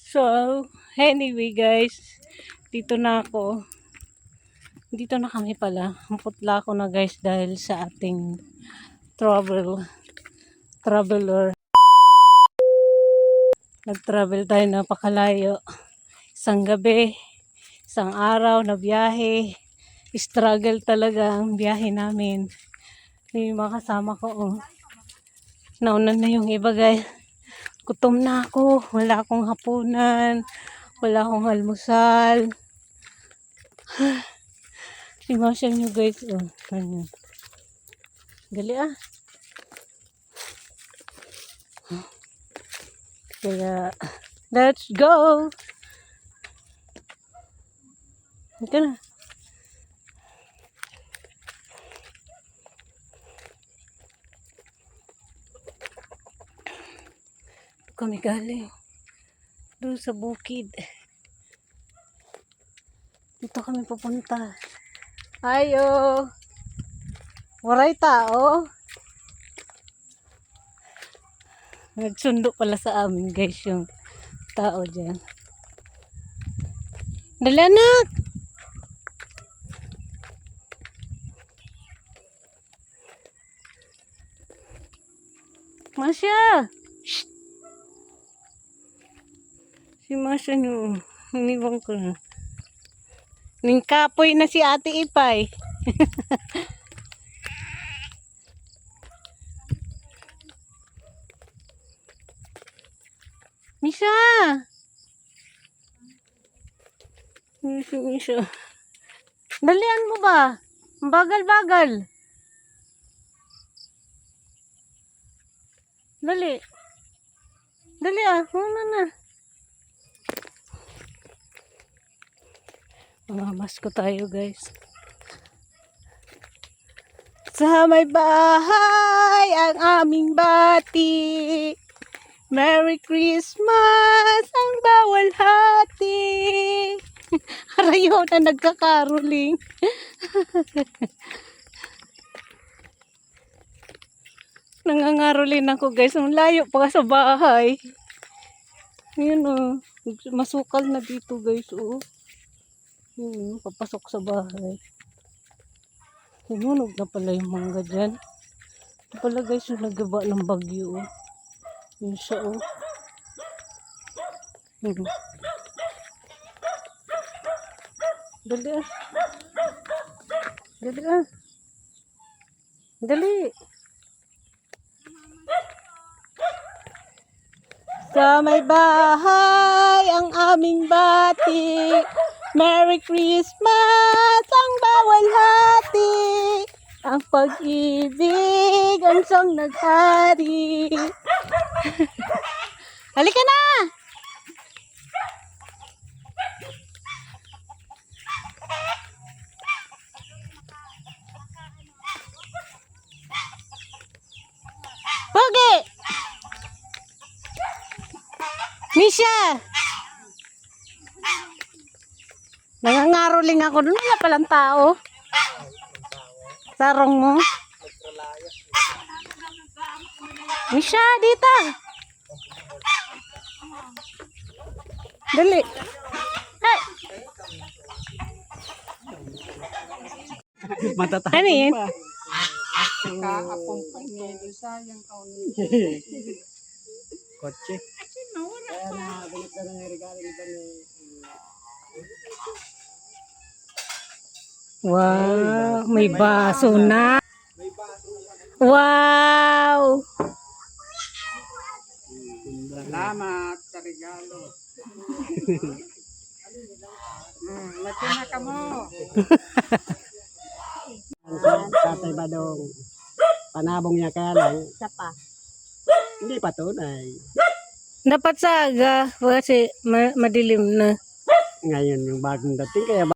So, anyway guys, dito na ako. Dito na kami pala. Putla ako na guys dahil sa ating traveler. Nag-travel tayo napakalayo. Isang gabi, isang araw na biyahe. Struggle talaga ang biyahe namin. Yung mga kasama ko, oh. Nauna na yung iba guys. Gutom na ako. Wala akong hapunan. Wala akong almusal. Imasya nyo guys. Oh, ano. Gali ah. Kaya, let's go! Ito na. Kami galing doon sa bukid. Dito kami pupunta. Ayo! Waray tao. Nagsundo pala sa amin guys yung tao dyan. Dali anak! Masya! Shh! Si Masya nyo, iniwang ko na. Ningkapoy na si Ate Ipay. Misha! Misha. Dalian mo ba? Bagal-bagal. Dali. Dali ah. Una na. Mamamas ko tayo guys. Sa may bahay ang aming bati. Merry Christmas ang bawal hati. Harayo na nagkakaroling. Nangangaroling ako guys. Ang layo pa sa bahay. Yun oh. Masukal na dito guys oh. Yun, papasok sa bahay. Sinunog na pala yung mangga dyan. Ito pala guys yung nagaba ng bagyo oh. Yun siya oh. Dali ah. Dali ah. Dali. Sa may bahay ang aming bati. Merry Christmas ang bawal hati. Ang pag-ibig ang siyang naghari. Halika na! Pogi! Misha! Nangangaroling ako doon. Wala palang tao. Sarong mo. Misha, dito. Dali. Hey. Matatapos ano yun? pa. Kaapong pangyelo sayang kaon. Kotse. Kaya na binit na ng regalo nito ni Wow, may baso na. Wow! salamat sa regalo. Matina ka mo. Tatay Badong. Panabong niya kaya lang. Isa pa. Hindi pa tunay. Dapat saga kasi madilim na. Ngayon yung bagong dating kaya